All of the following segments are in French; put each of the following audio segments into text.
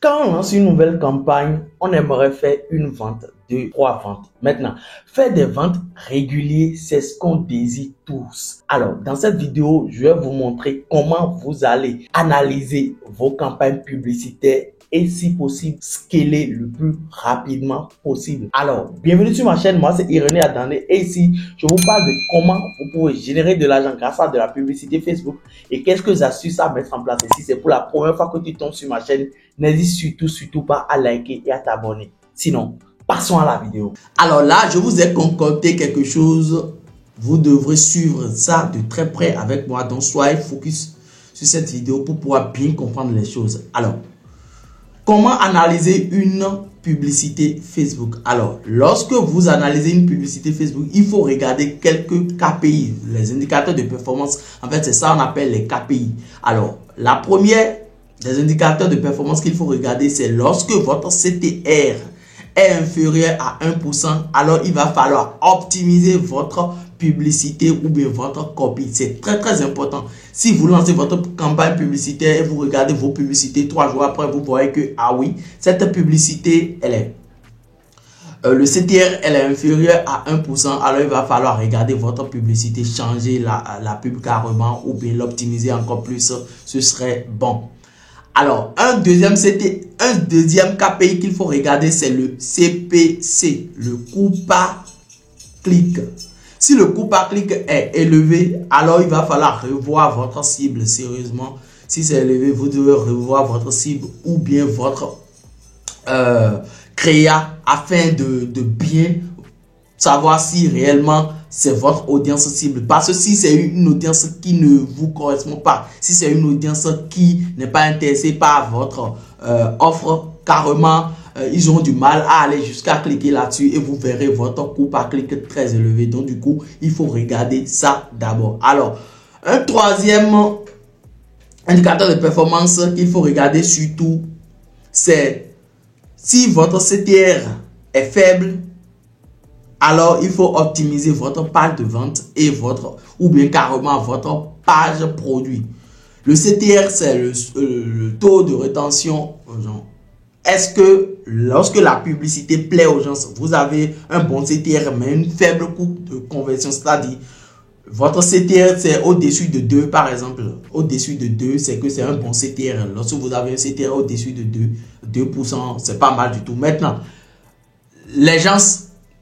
Quand on lance une nouvelle campagne, on aimerait faire une vente, deux, trois ventes. Maintenant, faire des ventes régulières, c'est ce qu'on désire tous. Alors, dans cette vidéo, je vais vous montrer comment vous allez analyser vos campagnes publicitaires et si possible, scaler le plus rapidement possible. Alors, bienvenue sur ma chaîne, moi c'est Irénée Adandé et ici, je vous parle de comment vous pouvez générer de l'argent grâce à de la publicité Facebook et quelques astuces à mettre en place. Et si c'est pour la première fois que tu tombes sur ma chaîne, n'hésite surtout pas à liker et à t'abonner. Sinon, passons à la vidéo. Alors là, je vous ai concocté quelque chose. Vous devrez suivre ça de très près avec moi. Donc, soyez focus sur cette vidéo pour pouvoir bien comprendre les choses. Alors, comment analyser une publicité Facebook? Alors, lorsque vous analysez une publicité Facebook, il faut regarder quelques KPI, les indicateurs de performance. En fait, c'est ça qu'on appelle les KPI. Alors, la première des indicateurs de performance qu'il faut regarder, c'est lorsque votre CTR est inférieur à 1%, alors il va falloir optimiser votre publicité ou bien votre copie. C'est très important. Si vous lancez votre campagne publicitaire et vous regardez vos publicités 3 jours après, vous voyez que, ah oui, cette publicité, elle est le CTR elle est inférieur à 1%, alors il va falloir regarder votre publicité, changer la pub carrément ou bien l'optimiser encore plus, ce serait bon. Alors, un deuxième KPI qu'il faut regarder, c'est le CPC, le coût par clic. Si le coût par clic est élevé, alors il va falloir revoir votre cible sérieusement. Si c'est élevé, vous devez revoir votre cible ou bien votre créa afin de bien savoir si réellement c'est votre audience cible. Parce que si c'est une audience qui ne vous correspond pas, si c'est une audience qui n'est pas intéressée par votre offre, carrément, ils ont du mal à aller jusqu'à cliquer là-dessus et vous verrez votre coût par clic très élevé. Donc, du coup, il faut regarder ça d'abord. Alors, un troisième indicateur de performance qu'il faut regarder surtout, c'est si votre CTR est faible, alors il faut optimiser votre page de vente et ou bien carrément votre page produit. Le CTR, c'est le taux de rétention aux gens. Est-ce que lorsque la publicité plaît aux gens, vous avez un bon CTR mais une faible coût de conversion, c'est-à-dire votre CTR c'est au-dessus de 2 par exemple, au-dessus de 2 c'est que c'est un bon CTR. Lorsque vous avez un CTR au-dessus de 2%, c'est pas mal du tout. Maintenant, les gens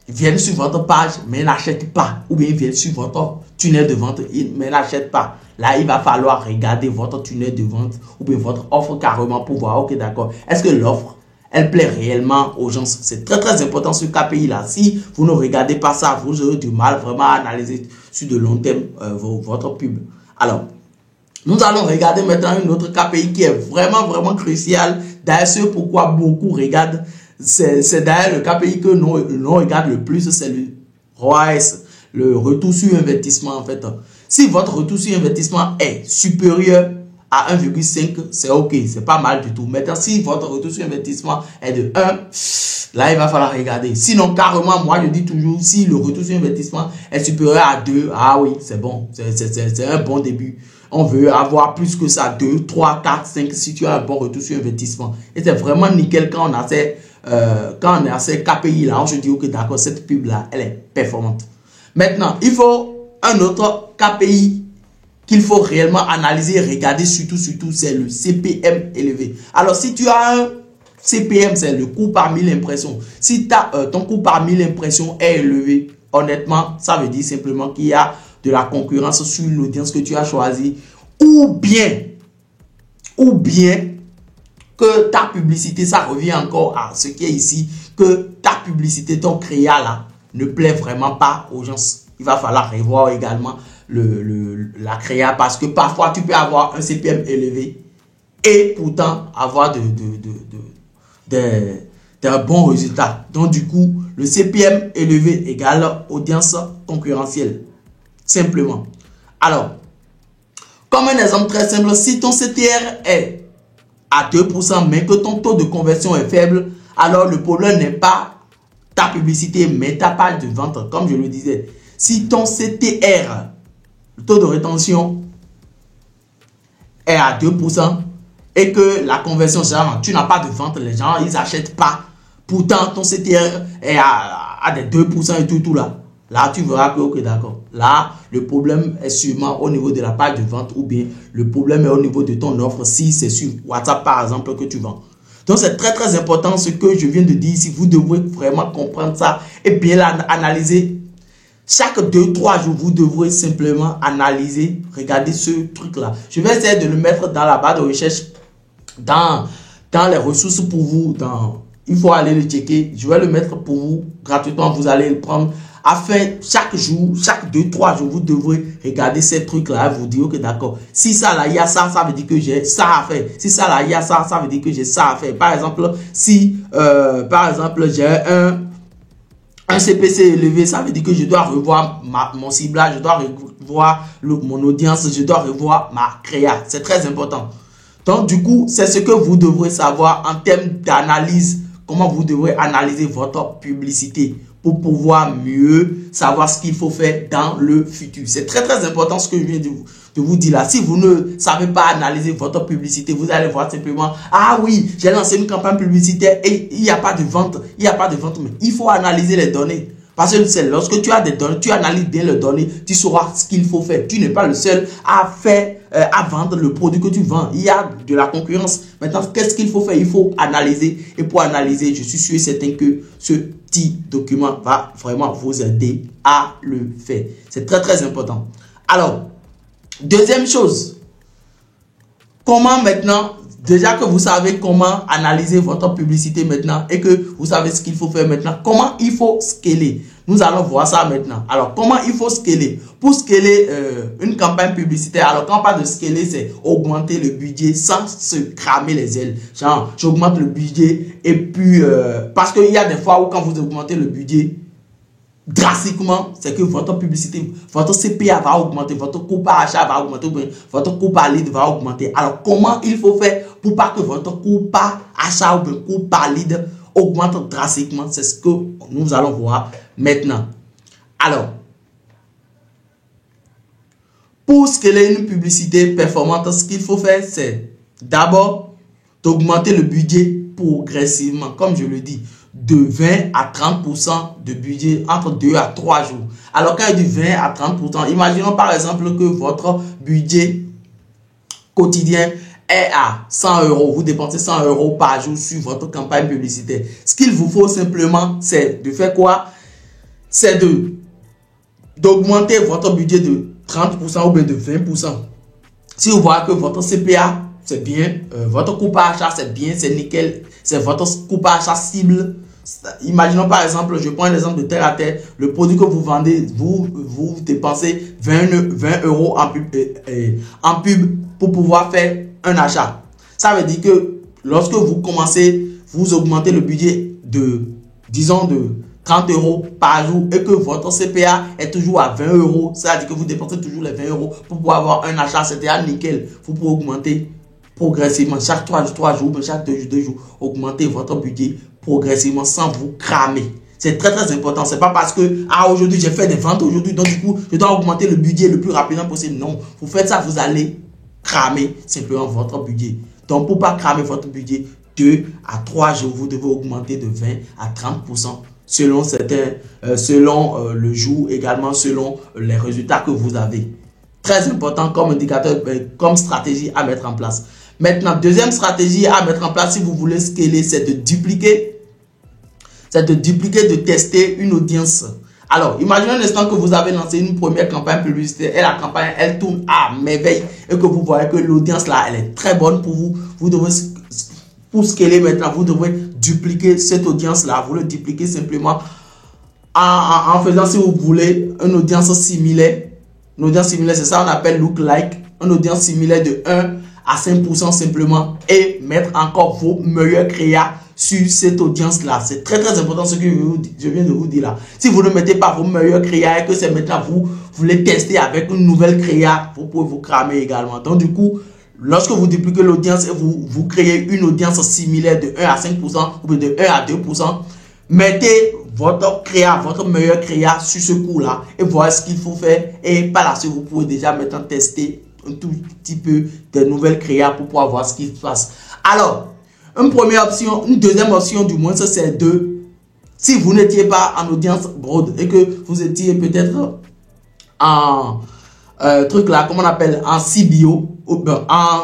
viennent sur votre page mais n'achètent pas, ou bien ils viennent sur votre tunnel de vente mais n'achètent pas. Là, il va falloir regarder votre tunnel de vente ou bien votre offre carrément pour voir, ok d'accord, est-ce que l'offre, elle plaît réellement aux gens? C'est très important ce KPI là. Si vous ne regardez pas ça, vous aurez du mal vraiment à analyser sur de long terme votre pub. Alors, nous allons regarder maintenant une autre KPI qui est vraiment crucial. D'ailleurs, c'est pourquoi beaucoup regardent. C'est d'ailleurs le KPI que l'on regarde le plus, c'est le ROAS, le retour sur investissement en fait. Si votre retour sur investissement est supérieur à 1,5, c'est ok, c'est pas mal du tout. Maintenant, si votre retour sur investissement est de 1, là, il va falloir regarder. Sinon, carrément, moi, je dis toujours, si le retour sur investissement est supérieur à 2, ah oui, c'est bon, c'est un bon début. On veut avoir plus que ça, 2, 3, 4, 5, si tu as un bon retour sur investissement. Et c'est vraiment nickel quand on a ces KPI là, on se dit, ok, d'accord, cette pub là, elle est performante. Maintenant, il faut un autre KPI qu'il faut réellement analyser, regarder surtout, c'est le CPM élevé. Alors, si tu as un CPM, c'est le coût par 1000 impressions. Si ton coût par 1000 impressions est élevé, honnêtement, ça veut dire simplement qu'il y a de la concurrence sur l'audience que tu as choisie, ou bien que ta publicité, ça revient encore à ce qui est ici, que ta publicité, ton créa là, ne plaît vraiment pas aux gens. Il va falloir revoir également la créa parce que parfois tu peux avoir un CPM élevé et pourtant avoir d'un bons résultats. Donc du coup, le CPM élevé égale audience concurrentielle. Simplement. Alors, comme un exemple très simple, si ton CTR est à 2% mais que ton taux de conversion est faible, alors le problème n'est pas ta publicité mais ta page de vente. Comme je le disais, si ton CTR, le taux de rétention, est à 2% et que la conversion, genre, tu n'as pas de vente, les gens, ils n'achètent pas. Pourtant, ton CTR est à des 2% et tout là. Là, tu verras que, ok, d'accord. Là, le problème est sûrement au niveau de la page de vente ou bien le problème est au niveau de ton offre si c'est sur WhatsApp, par exemple, que tu vends. Donc, c'est très, très important ce que je viens de dire ici. Vous devrez vraiment comprendre ça et bien l'analyser. Chaque 2-3 jours, vous devrez simplement analyser, regarder ce truc-là. Je vais essayer de le mettre dans la barre de recherche, dans les ressources pour vous. Il faut aller le checker. Je vais le mettre pour vous gratuitement. Vous allez le prendre. Afin, chaque jour, chaque 2-3 jours, vous devrez regarder ces trucs-là. Vous dire, ok, d'accord. Si ça, là, il y a ça, ça veut dire que j'ai ça à faire. Si ça, là, il y a ça, ça veut dire que j'ai ça à faire. Par exemple, si, j'ai un CPC élevé, ça veut dire que je dois revoir mon ciblage, je dois revoir mon audience, je dois revoir ma créa. C'est très important. Donc, du coup, c'est ce que vous devrez savoir en termes d'analyse. Comment vous devrez analyser votre publicité pour pouvoir mieux savoir ce qu'il faut faire dans le futur. C'est très, très important ce que je viens de vous dire là. Si vous ne savez pas analyser votre publicité, vous allez voir simplement, ah oui, j'ai lancé une campagne publicitaire et il n'y a pas de vente. Il n'y a pas de vente, mais il faut analyser les données. Parce que c'est lorsque tu as des données, tu analyses bien les données, tu sauras ce qu'il faut faire. Tu n'es pas le seul à vendre le produit que tu vends. Il y a de la concurrence. Maintenant, qu'est-ce qu'il faut faire? Il faut analyser. Et pour analyser, je suis sûr et certain que ce petit document va vraiment vous aider à le faire. C'est très, très important. Alors, deuxième chose. Comment maintenant, déjà que vous savez comment analyser votre publicité maintenant et que vous savez ce qu'il faut faire maintenant, comment il faut scaler? Nous allons voir ça maintenant. Alors, comment il faut scaler? Pour scaler une campagne publicitaire, alors quand on parle de scaler, c'est augmenter le budget sans se cramer les ailes. Genre, j'augmente le budget et puis, parce qu'il y a des fois où quand vous augmentez le budget drastiquement, c'est que votre publicité, votre CPA va augmenter, votre coût par achat va augmenter, votre coût par lead va augmenter. Alors, comment il faut faire pour pas que votre coût par achat ou coût par lead augmente drastiquement? C'est ce que nous allons voir maintenant. Alors, pour scaler une publicité performante, ce qu'il faut faire, c'est d'abord d'augmenter le budget progressivement, comme je le dis, de 20 à 30% de budget entre 2 à 3 jours. Alors, quand il dit 20 à 30%, imaginons par exemple que votre budget quotidien est à 100 euros. Vous dépensez 100 euros par jour sur votre campagne publicitaire. Ce qu'il vous faut simplement, c'est de faire quoi? C'est d'augmenter votre budget de 30% ou bien de 20%. Si vous voyez que votre CPA, c'est bien, votre coût par achat, c'est bien, c'est nickel, c'est votre coût par achat cible. Imaginons par exemple, je prends un exemple de terre à terre, le produit que vous vendez, vous dépensez 20 euros en pub pour pouvoir faire un achat. Ça veut dire que lorsque vous commencez, vous augmentez le budget de, disons, de 30 euros par jour et que votre CPA est toujours à 20 euros, ça veut dire que vous dépensez toujours les 20 euros pour pouvoir avoir un achat, c'était nickel. Vous pouvez augmenter progressivement, chaque 3 jours, chaque 2 jours, augmenter votre budget progressivement sans vous cramer. C'est très très important. C'est pas parce que aujourd'hui j'ai fait des ventes aujourd'hui, donc du coup je dois augmenter le budget le plus rapidement possible. Non, vous faites ça, vous allez cramer simplement votre budget. Donc pour pas cramer votre budget, 2 à 3 jours, vous devez augmenter de 20 à 30% selon le jour, également selon les résultats que vous avez. Très important comme indicateur, comme stratégie à mettre en place. Maintenant, deuxième stratégie à mettre en place si vous voulez scaler, c'est de dupliquer. de tester une audience. Alors, imaginez un instant que vous avez lancé une première campagne publicitaire et la campagne, elle tourne à merveille et que vous voyez que l'audience là, elle est très bonne pour vous. Vous devez, pour scaler maintenant, vous devrez dupliquer cette audience là. Vous le dupliquez simplement en faisant, si vous voulez, une audience similaire. Une audience similaire, c'est ça qu'on appelle look like. Une audience similaire de 1 à 5% simplement et mettre encore vos meilleurs créas sur cette audience-là. C'est très très important ce que je viens de vous dire là. Si vous ne mettez pas vos meilleurs créas et que c'est maintenant vous voulez tester avec une nouvelle créa, vous pouvez vous cramer également. Donc du coup, lorsque vous dupliquez l'audience et vous créez une audience similaire de 1 à 5% ou de 1 à 2%, mettez votre créa, votre meilleur créa sur ce coup-là et voyez ce qu'il faut faire. Et par la suite, vous pouvez déjà maintenant tester un tout petit peu des nouvelles créas pour pouvoir voir ce qui se passe. Alors, une deuxième option du moins, c'est si vous n'étiez pas en audience broad et que vous étiez peut-être en truc là, comment on appelle, en CBO, en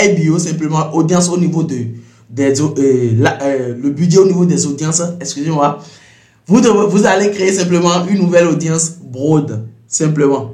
IBO, simplement audience au niveau le budget au niveau des audiences, excusez-moi. Vous allez créer simplement une nouvelle audience broad, simplement.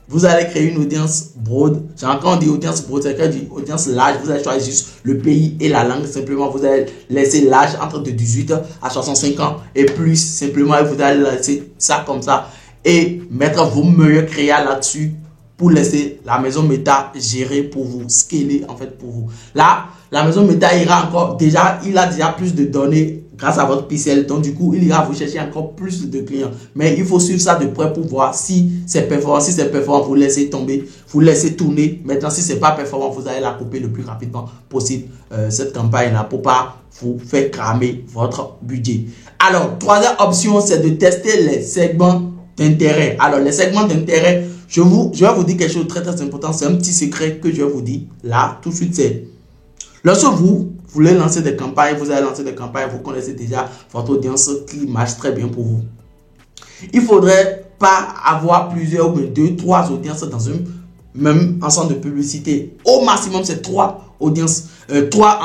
Vous allez créer une audience broad. Quand on dit audience broad, c'est une audience large. Vous allez choisir juste le pays et la langue. Simplement, vous allez laisser l'âge entre de 18 à 65 ans et plus. Simplement, vous allez laisser ça comme ça et mettre vos meilleurs créas là-dessus pour laisser la maison méta gérer pour vous, scaler en fait pour vous. Là, la maison méta ira encore, il a déjà plus de données grâce à votre pixel. Donc du coup, il ira vous chercher encore plus de clients. Mais il faut suivre ça de près pour voir si c'est performant. Si c'est performant, vous laissez tomber, vous laissez tourner. Maintenant, si c'est pas performant, vous allez la couper le plus rapidement possible, cette campagne-là, pour pas vous faire cramer votre budget. Alors, troisième option, c'est de tester les segments d'intérêt. Alors, les segments d'intérêt, je vais vous dire quelque chose de très très important. C'est un petit secret que je vais vous dire là, tout de suite. C'est lorsque vous voulez lancer des campagnes, vous allez lancer des campagnes, vous connaissez déjà votre audience qui marche très bien pour vous. Il ne faudrait pas avoir plusieurs ou 2, 3 audiences dans un même ensemble de publicité. Au maximum, c'est 3 audiences, 3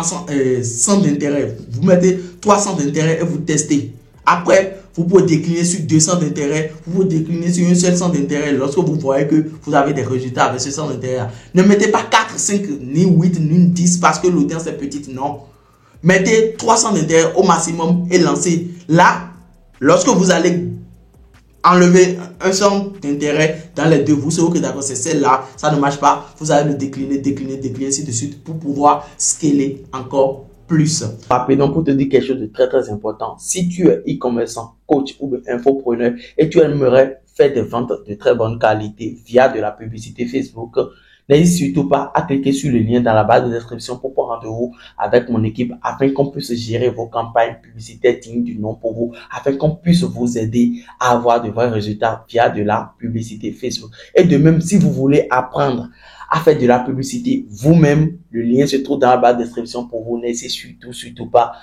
centres d'intérêt. Vous mettez 3 centres d'intérêt et vous testez. Après, vous pouvez décliner sur 2 centres d'intérêt, vous pouvez décliner sur un seul centre d'intérêt lorsque vous voyez que vous avez des résultats avec ce centre d'intérêt. Ne mettez pas 4, 5, ni 8, ni 10 parce que l'audience est petite, non. Mettez 3 centres d'intérêt au maximum et lancez. Là, lorsque vous allez enlever un centre d'intérêt dans les deux, vous savez que d'accord, c'est celle-là, ça ne marche pas, vous allez le décliner, ainsi de suite pour pouvoir scaler encore plus. Rapidement, pour te dire quelque chose de très très important, si tu es e-commerçant, coach ou infopreneur et tu aimerais faire des ventes de très bonne qualité via de la publicité Facebook, n'hésite surtout pas à cliquer sur le lien dans la barre de description pour prendre rendez-vous avec mon équipe afin qu'on puisse gérer vos campagnes publicitaires dignes du nom pour vous, afin qu'on puisse vous aider à avoir de vrais résultats via de la publicité Facebook. Et de même, si vous voulez apprendre à faire de la publicité vous-même, le lien se trouve dans la barre de description pour vous. N'hésitez surtout pas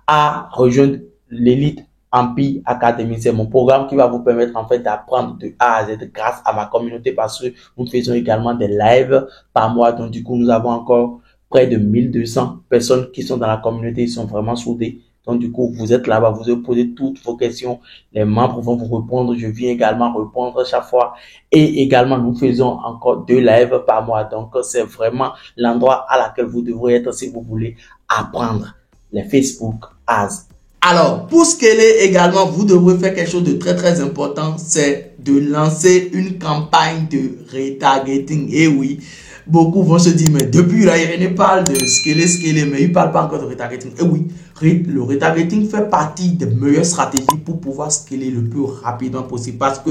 à rejoindre l'élite Empire Academy. C'est mon programme qui va vous permettre en fait d'apprendre de A à Z grâce à ma communauté, parce que nous faisons également des lives par mois. Donc du coup, nous avons encore près de 1200 personnes qui sont dans la communauté. Ils sont vraiment soudés. Donc du coup, vous êtes là-bas, vous posez toutes vos questions. Les membres vont vous répondre. Je viens également répondre chaque fois. Et également, nous faisons encore 2 lives par mois. Donc c'est vraiment l'endroit à laquelle vous devrez être si vous voulez apprendre les Facebook Ads. Alors, pour scaler également, vous devrez faire quelque chose de très très important, c'est de lancer une campagne de retargeting. Et oui, beaucoup vont se dire, mais depuis là, Irénée parle de scaler, mais il ne parle pas encore de retargeting. Et oui, le retargeting fait partie des meilleures stratégies pour pouvoir scaler le plus rapidement possible, parce que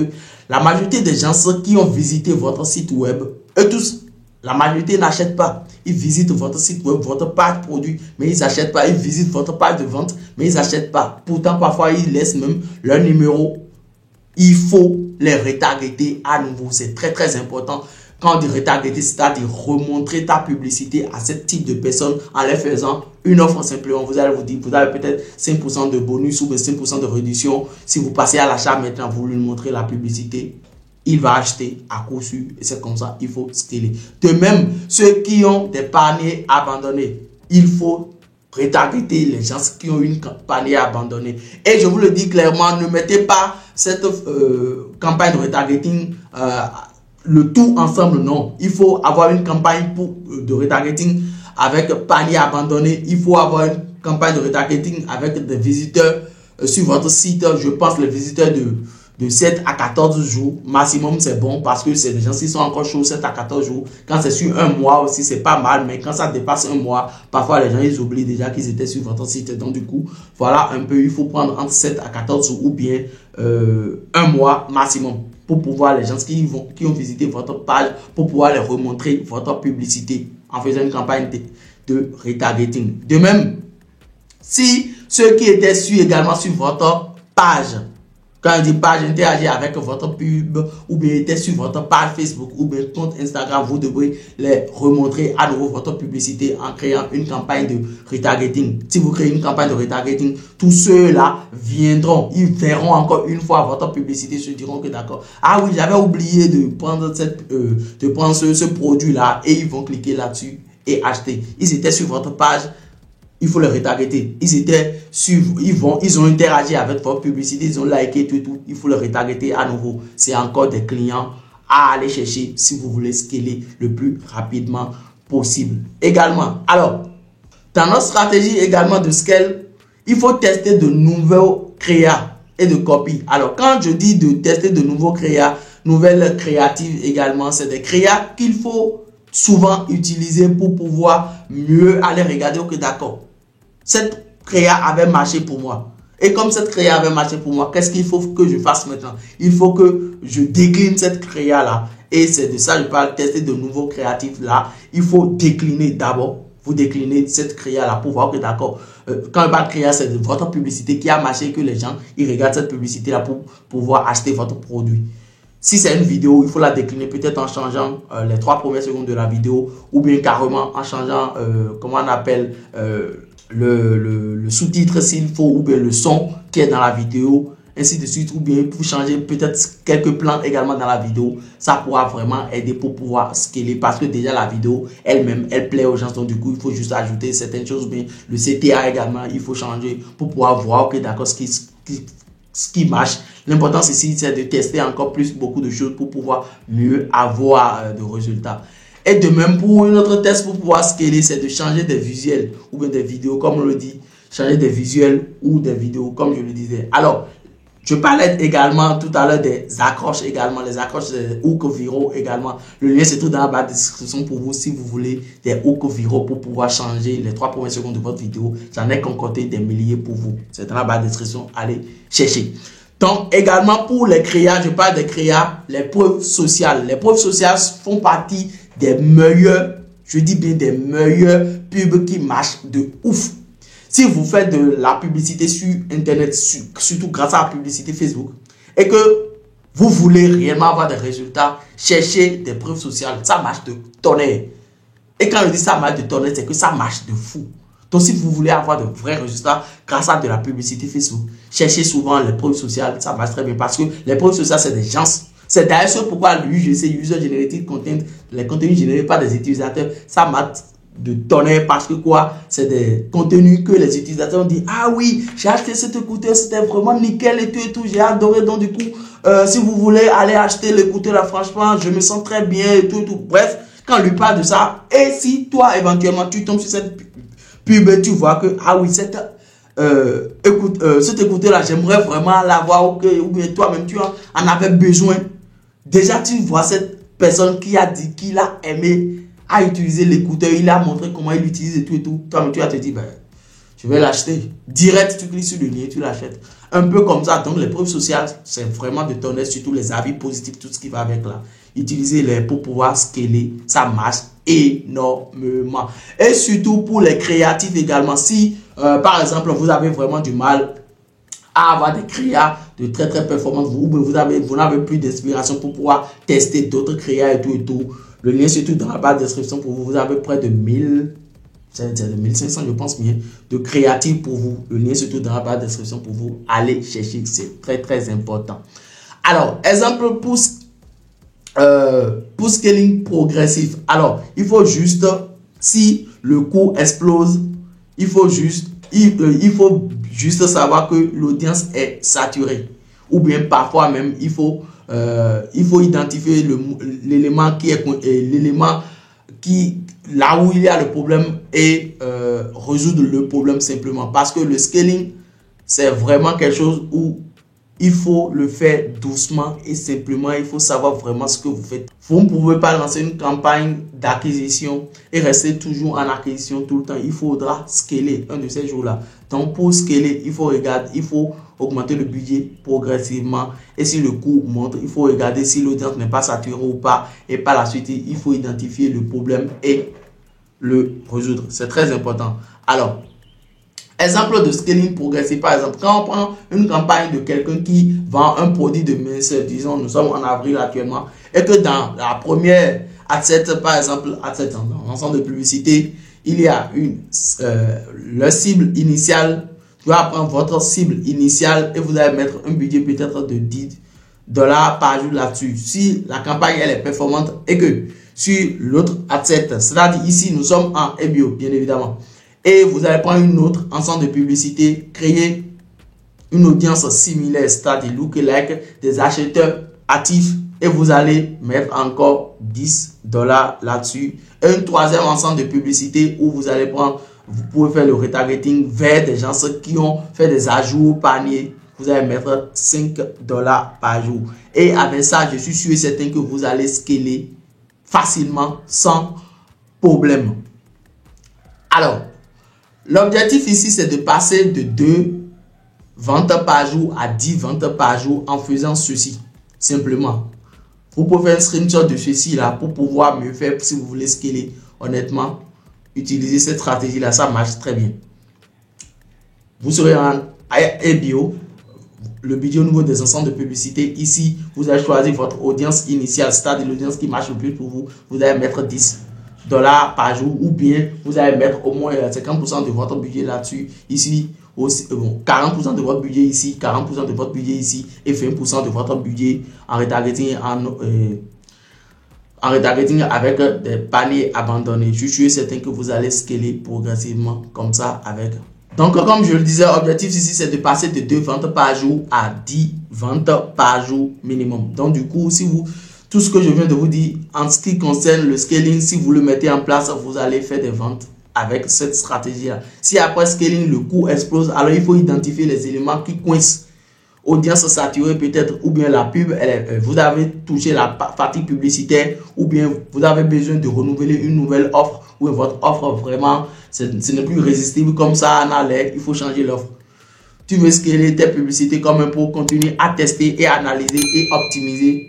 la majorité des gens qui ont visité votre site web, eux tous, la majorité n'achètent pas. Ils visitent votre site web, votre page produit, mais ils n'achètent pas. Ils visitent votre page de vente, mais ils n'achètent pas. Pourtant, parfois, ils laissent même leur numéro. Il faut les retargeter à nouveau. C'est très, très important. Quand on dit retargeter, c'est-à-dire remontrer ta publicité à ce type de personnes en leur faisant une offre simplement. Vous allez vous dire, vous avez peut-être 5% de bonus ou 5% de réduction. Si vous passez à l'achat maintenant, vous lui montrez la publicité, il va acheter à coup sûr, et c'est comme ça, il faut scaler. De même, ceux qui ont des paniers abandonnés, il faut retargeter les gens qui ont une panier abandonné. Et je vous le dis clairement, ne mettez pas cette campagne de retargeting le tout ensemble, non. Il faut avoir une campagne de retargeting avec panier abandonné. Il faut avoir une campagne de retargeting avec des visiteurs sur votre site. Je pense les visiteurs de 7 à 14 jours maximum, c'est bon, parce que c'est des gens qui sont encore chauds 7 à 14 jours. Quand c'est sur un mois aussi, c'est pas mal, mais quand ça dépasse un mois, parfois les gens ils oublient déjà qu'ils étaient sur votre site. Donc du coup, voilà un peu, il faut prendre entre 7 à 14 jours ou bien un mois maximum pour pouvoir les gens qui ont visité votre page, pour pouvoir les remontrer votre publicité en faisant une campagne de retargeting. De même, si ceux qui étaient également sur votre page Quand on dit page, interagir avec votre pub ou bien était sur votre page Facebook ou bien compte Instagram, vous devrez les remontrer à nouveau votre publicité en créant une campagne de retargeting. Si vous créez une campagne de retargeting, tous ceux-là viendront, ils verront encore une fois votre publicité, se diront que d'accord, ah oui, j'avais oublié de prendre ce produit-là et ils vont cliquer là-dessus et acheter. Ils étaient sur votre page. Il faut le retargeter. Ils ont interagi avec votre publicité, ils ont liké tout. Il faut le retargeter à nouveau. C'est encore des clients à aller chercher si vous voulez scaler le plus rapidement possible. Également, alors, dans notre stratégie également de scale, il faut tester de nouveaux créas et de copies. Alors, quand je dis de tester de nouveaux créas, nouvelles créatives également, c'est des créas qu'il faut souvent utiliser pour pouvoir mieux aller regarder. Ok, d'accord. Cette créa avait marché pour moi. Et comme cette créa avait marché pour moi, qu'est-ce qu'il faut que je fasse maintenant? Il faut que je décline cette créa-là. Et c'est de ça que je parle, tester de nouveaux créatifs-là. Il faut décliner d'abord. Vous déclinez cette créa-là pour voir que d'accord, quand je parle de créa, c'est de votre publicité qui a marché, que les gens ils regardent cette publicité-là pour pouvoir acheter votre produit. Si c'est une vidéo, il faut la décliner peut-être en changeant les 3 premières secondes de la vidéo ou bien carrément en changeant, comment on appelle, le sous-titre s'il faut ou bien le son qui est dans la vidéo, ainsi de suite, ou bien pour changer peut-être quelques plans également dans la vidéo. Ça pourra vraiment aider pour pouvoir scaler parce que déjà la vidéo elle-même, elle plaît aux gens. Donc du coup, il faut juste ajouter certaines choses, mais le CTA également, il faut changer pour pouvoir voir que d'accord, ce qui marche. L'important ici, c'est de tester encore plus beaucoup de choses pour pouvoir mieux avoir de résultats. Et de même pour une autre test pour pouvoir scaler, c'est de changer des visuels ou bien des vidéos, comme on le dit, changer des visuels ou des vidéos, comme je le disais. Alors, je parlais également tout à l'heure des accroches également, les accroches des hooks viraux également. Le lien c'est tout dans la barre de description pour vous si vous voulez des hooks viraux pour pouvoir changer les 3 premières secondes de votre vidéo. J'en ai concocté des milliers pour vous. C'est dans la barre de description, allez chercher. Donc également pour les créas, je parle des créas, les preuves sociales. Les preuves sociales font partie des meilleurs, je dis bien des meilleurs pubs qui marchent de ouf. Si vous faites de la publicité sur Internet, surtout grâce à la publicité Facebook, et que vous voulez réellement avoir des résultats, cherchez des preuves sociales. Ça marche de tonnerre. Et quand je dis ça marche de tonnerre, c'est que ça marche de fou. Donc si vous voulez avoir de vrais résultats grâce à de la publicité Facebook, cherchez souvent les preuves sociales. Ça marche très bien parce que les preuves sociales, c'est des gens. C'est d'ailleurs ce pourquoi l'UGC, User Generated Content, les contenus générés par des utilisateurs, ça marche de tonnerre parce que quoi, c'est des contenus que les utilisateurs ont dit, ah oui, j'ai acheté cet écouteur, c'était vraiment nickel et tout, j'ai adoré. Donc du coup, si vous voulez aller acheter l'écouteur là, franchement, je me sens très bien et tout. Bref, quand on lui parle de ça, et si toi éventuellement tu tombes sur cette pub, tu vois que, ah oui, cet écouteur là, j'aimerais vraiment l'avoir, ou bien toi-même tu en avais besoin. Déjà, tu vois cette personne qui a dit qu'il a aimé à utiliser l'écouteur, il a montré comment il l'utilise et tout. Toi-même, tu vas te dire, ben, je vais l'acheter. Direct, tu cliques sur le lien, tu l'achètes. Un peu comme ça. Donc, les preuves sociales, c'est vraiment de tonner surtout les avis positifs, tout ce qui va avec là. Utilisez-les pour pouvoir scaler. Ça marche énormément. Et surtout pour les créatifs également. Si, par exemple, vous avez vraiment du mal à avoir des créas de très performantes, vous n'avez plus d'inspiration pour pouvoir tester d'autres créas et tout. Le lien c'est tout dans la barre de description pour vous. Vous avez près de 1500 je pense bien de créatifs pour vous. Le lien c'est tout dans la barre de description pour vous. Allez chercher, c'est très important. Alors, exemple pour scaling progressif. Alors, il faut juste, si le coût explose, il faut juste savoir que l'audience est saturée. Ou bien parfois même, il faut identifier l'élément là où il y a le problème et résoudre le problème simplement. Parce que le scaling, c'est vraiment quelque chose où il faut le faire doucement et simplement. Il faut savoir vraiment ce que vous faites. Vous ne pouvez pas lancer une campagne d'acquisition et rester toujours en acquisition tout le temps. Il faudra scaler un de ces jours-là. Donc, pour scaler, il faut augmenter le budget progressivement. Et si le coût monte, il faut regarder si l'audience n'est pas saturée ou pas. Et par la suite, il faut identifier le problème et le résoudre. C'est très important. Alors, Exemple de scaling progressif, par exemple, quand on prend une campagne de quelqu'un qui vend un produit de minceur, disons, nous sommes en avril actuellement, et que dans la première adset, par exemple, adset, dans l'ensemble de publicité, il y a leur cible initiale. Tu vas prendre votre cible initiale et vous allez mettre un budget peut-être de $10 par jour là-dessus. Si la campagne elle est performante et que sur l'autre adset, c'est-à-dire ici nous sommes en EBO bien évidemment, et vous allez prendre une autre ensemble de publicité, créer une audience similaire, c'est-à-dire lookalike, des acheteurs actifs, et vous allez mettre encore $10 là-dessus. Et un troisième ensemble de publicité où vous allez prendre, vous pouvez faire le retargeting vers des gens qui ont fait des ajouts au panier. Vous allez mettre $5 par jour. Et avec ça, je suis sûr et certain que vous allez scaler facilement, sans problème. Alors, l'objectif ici, c'est de passer de 2 ventes par jour à 10 ventes par jour en faisant ceci. Simplement, vous pouvez faire un screenshot de ceci là pour pouvoir mieux faire si vous voulez scaler. Honnêtement, utiliser cette stratégie là, ça marche très bien. Vous serez en EBO, le budget au niveau des ensembles de publicité. Ici, vous allez choisir votre audience initiale, c'est-à-dire l'audience qui marche le plus pour vous. Vous allez mettre $10 par jour, ou bien vous allez mettre au moins 50% de votre budget là-dessus. Ici, aussi, 40% de votre budget ici, 40% de votre budget ici, et 20% de votre budget en retargeting, avec des paniers abandonnés. Je suis certain que vous allez scaler progressivement comme ça avec. Donc, comme je le disais, l'objectif ici, c'est de passer de 2 ventes par jour à 10 ventes par jour minimum. Donc, du coup, si vous, tout ce que je viens de vous dire en ce qui concerne le scaling, si vous le mettez en place, vous allez faire des ventes avec cette stratégie-là. Si après scaling, le coût explose, alors il faut identifier les éléments qui coincent. Audience saturée peut-être, ou bien la pub, vous avez touché la partie publicitaire, ou bien vous avez besoin de renouveler une nouvelle offre, ou votre offre vraiment, ce n'est plus résistible comme ça en alerte, il faut changer l'offre. Tu veux scaler tes publicités comme un pro, continuer à tester et analyser et optimiser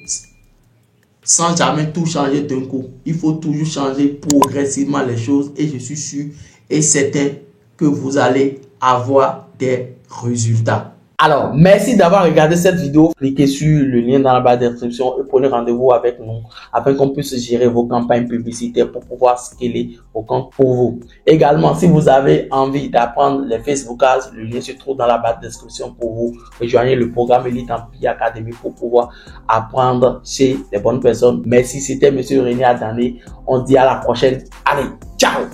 sans jamais tout changer d'un coup. Il faut toujours changer progressivement les choses, et je suis sûr et certain que vous allez avoir des résultats. Alors, merci d'avoir regardé cette vidéo. Cliquez sur le lien dans la barre de description et prenez rendez-vous avec nous afin qu'on puisse gérer vos campagnes publicitaires pour pouvoir scaler vos comptes pour vous. Également, si vous avez envie d'apprendre les Facebook Ads, le lien se trouve dans la barre de description pour vous. Rejoignez le programme Elite Empire Academy pour pouvoir apprendre chez les bonnes personnes. Merci, c'était Monsieur René Adané. On se dit à la prochaine. Allez, ciao!